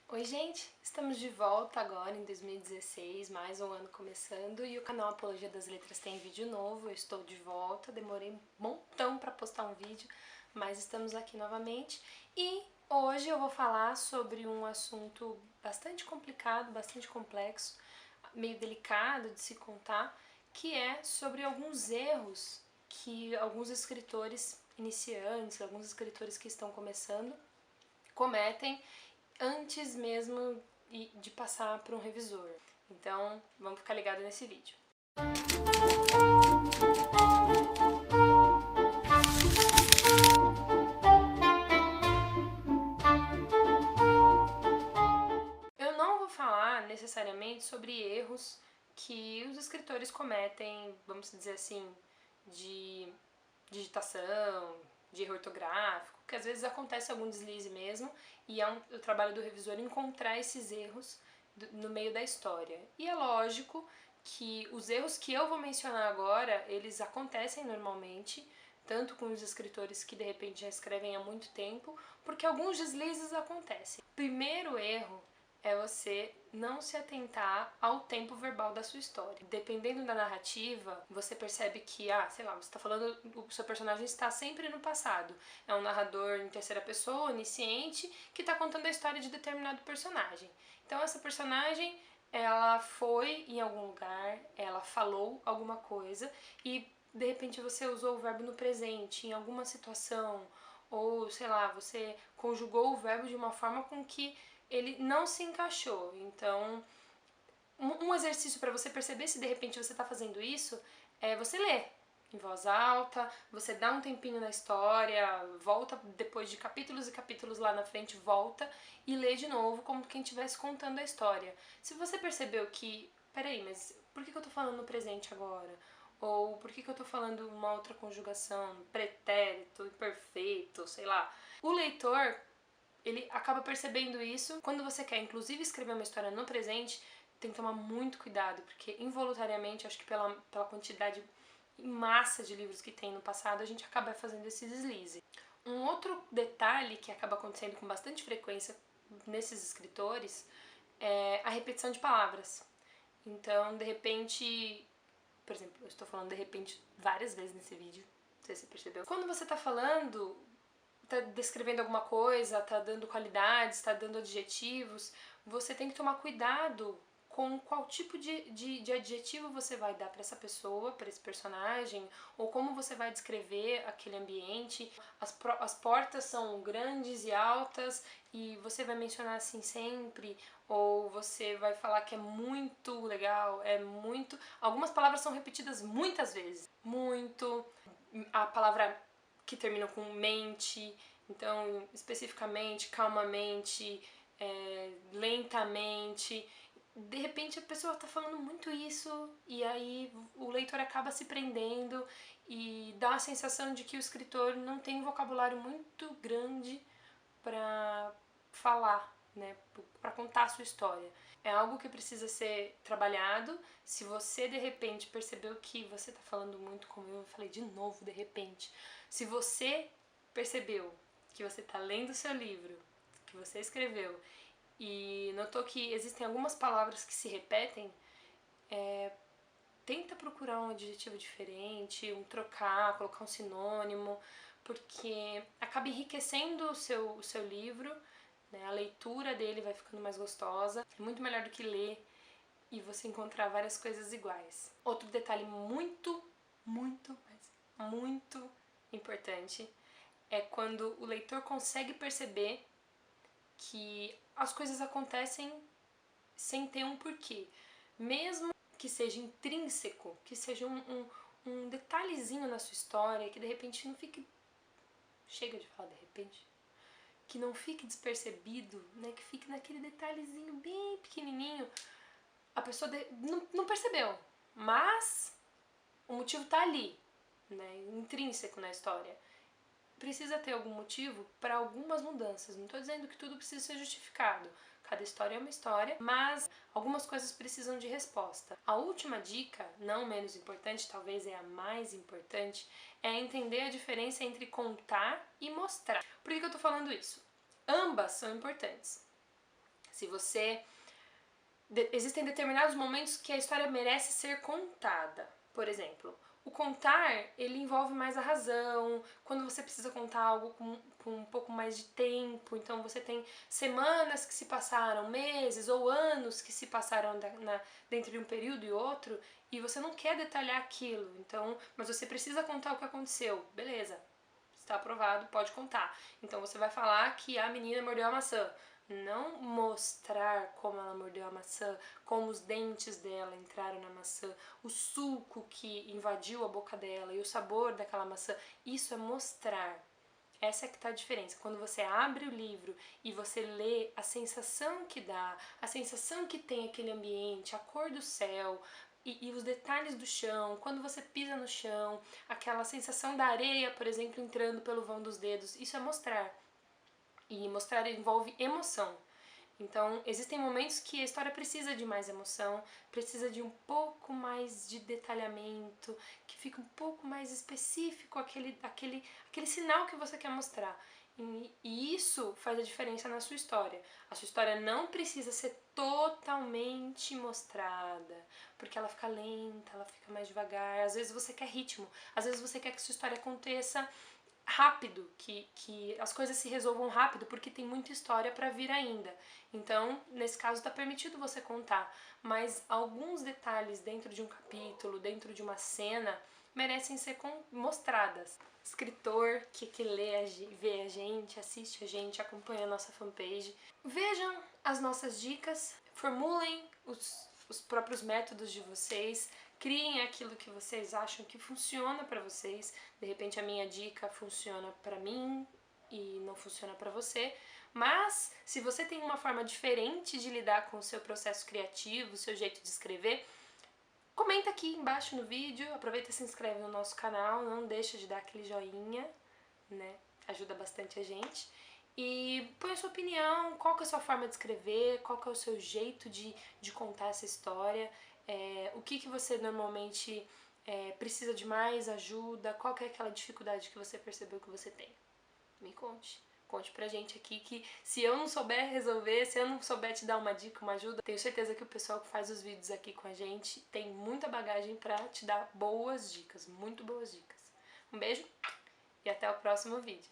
Oi gente, estamos de volta agora em 2016, mais um ano começando e o canal Apologia das Letras tem vídeo novo, eu estou de volta, demorei um montão para postar um vídeo, mas estamos aqui novamente e hoje eu vou falar sobre um assunto bastante complicado, bastante complexo, meio delicado de se contar, que é sobre alguns erros que alguns escritores iniciantes, alguns escritores que estão começando, cometem antes mesmo de passar por um revisor. Então, vamos ficar ligado nesse vídeo. Eu não vou falar necessariamente sobre erros que os escritores cometem, vamos dizer assim, de digitação, de erro ortográfico, que às vezes acontece algum deslize mesmo, e é o trabalho do revisor encontrar esses erros no meio da história. E é lógico que os erros que eu vou mencionar agora, eles acontecem normalmente, tanto com os escritores que de repente já escrevem há muito tempo, porque alguns deslizes acontecem. O primeiro erro é você não se atentar ao tempo verbal da sua história. Dependendo da narrativa, você percebe que, sei lá, você tá falando, o seu personagem está sempre no passado. É um narrador em terceira pessoa, onisciente, que tá contando a história de determinado personagem. Então essa personagem, ela foi em algum lugar, ela falou alguma coisa e de repente você usou o verbo no presente, em alguma situação, ou sei lá, você conjugou o verbo de uma forma com que ele não se encaixou. Então, um exercício para você perceber se de repente você está fazendo isso é você ler em voz alta, você dá um tempinho na história, volta depois de capítulos e capítulos lá na frente, volta e lê de novo como quem estivesse contando a história. Se você percebeu que, peraí, mas por que eu tô falando no presente agora? Ou por que eu tô falando uma outra conjugação, pretérito, imperfeito, sei lá. O leitor, ele acaba percebendo isso. Quando você quer, inclusive, escrever uma história no presente, tem que tomar muito cuidado, porque involuntariamente, acho que pela quantidade em massa de livros que tem no passado, a gente acaba fazendo esse deslize. Um outro detalhe que acaba acontecendo com bastante frequência nesses escritores é a repetição de palavras. Então, de repente, por exemplo, eu estou falando de repente várias vezes nesse vídeo, não sei se você percebeu. Quando você está falando, tá descrevendo alguma coisa, tá dando qualidades, tá dando adjetivos, você tem que tomar cuidado com qual tipo de adjetivo você vai dar para essa pessoa, para esse personagem, ou como você vai descrever aquele ambiente. As portas são grandes e altas e você vai mencionar assim sempre, ou você vai falar que é muito legal, é muito... Algumas palavras são repetidas muitas vezes. Muito, a palavra que terminam com mente, então especificamente, calmamente, lentamente. De repente a pessoa está falando muito isso e aí o leitor acaba se prendendo e dá a sensação de que o escritor não tem um vocabulário muito grande para falar, né, para contar a sua história. É algo que precisa ser trabalhado. Se você de repente percebeu que você está falando muito, como eu falei de novo, de repente, se você percebeu que você está lendo o seu livro, que você escreveu, e notou que existem algumas palavras que se repetem, tenta procurar um adjetivo diferente, trocar, colocar um sinônimo, porque acaba enriquecendo o seu livro, né? A leitura dele vai ficando mais gostosa, é muito melhor do que ler e você encontrar várias coisas iguais. Outro detalhe muito importante é quando o leitor consegue perceber que as coisas acontecem sem ter um porquê. Mesmo que seja intrínseco, que seja um detalhezinho na sua história, que de repente não fique... Chega de falar de repente. Que não fique despercebido, né? Que fique naquele detalhezinho bem pequenininho. A pessoa não percebeu, mas o motivo tá ali, né? Intrínseco na história. Precisa ter algum motivo para algumas mudanças. Não estou dizendo que tudo precisa ser justificado. Cada história é uma história, mas algumas coisas precisam de resposta. A última dica, não menos importante, talvez é a mais importante, é entender a diferença entre contar e mostrar. Por que eu estou falando isso? Ambas são importantes. Se você... Existem determinados momentos que a história merece ser contada. Por exemplo, o contar, ele envolve mais a razão, quando você precisa contar algo com um pouco mais de tempo, então você tem semanas que se passaram, meses ou anos que se passaram dentro de um período e outro, e você não quer detalhar aquilo, então, mas você precisa contar o que aconteceu, beleza, está aprovado, pode contar. Então você vai falar que a menina mordeu a maçã, não mostrar como ela mordeu a maçã, como os dentes dela entraram na maçã, o suco que invadiu a boca dela e o sabor daquela maçã. Isso é mostrar. Essa é que tá a diferença. Quando você abre o livro e você lê, a sensação que dá, a sensação que tem aquele ambiente, a cor do céu e os detalhes do chão, quando você pisa no chão, aquela sensação da areia, por exemplo, entrando pelo vão dos dedos, isso é mostrar. E mostrar envolve emoção. Então, existem momentos que a história precisa de mais emoção, precisa de um pouco mais de detalhamento, que fica um pouco mais específico aquele sinal que você quer mostrar. E isso faz a diferença na sua história. A sua história não precisa ser totalmente mostrada, porque ela fica lenta, ela fica mais devagar. Às vezes você quer ritmo, às vezes você quer que sua história aconteça rápido, que as coisas se resolvam rápido, porque tem muita história para vir ainda. Então, nesse caso, está permitido você contar, mas alguns detalhes dentro de um capítulo, dentro de uma cena, merecem ser mostradas. Escritor que lê, vê a gente, assiste a gente, acompanha a nossa fanpage. Vejam as nossas dicas, formulem os próprios métodos de vocês, criem aquilo que vocês acham que funciona para vocês. De repente a minha dica funciona para mim e não funciona para você, mas se você tem uma forma diferente de lidar com o seu processo criativo, o seu jeito de escrever, comenta aqui embaixo no vídeo, aproveita e se inscreve no nosso canal, não deixa de dar aquele joinha, né? Ajuda bastante a gente. E põe a sua opinião, qual que é a sua forma de escrever, qual que é o seu jeito de contar essa história, o que você normalmente precisa de mais ajuda, qual que é aquela dificuldade que você percebeu que você tem. Me conte. Conte pra gente aqui que se eu não souber resolver, se eu não souber te dar uma dica, uma ajuda, tenho certeza que o pessoal que faz os vídeos aqui com a gente tem muita bagagem pra te dar boas dicas, muito boas dicas. Um beijo e até o próximo vídeo.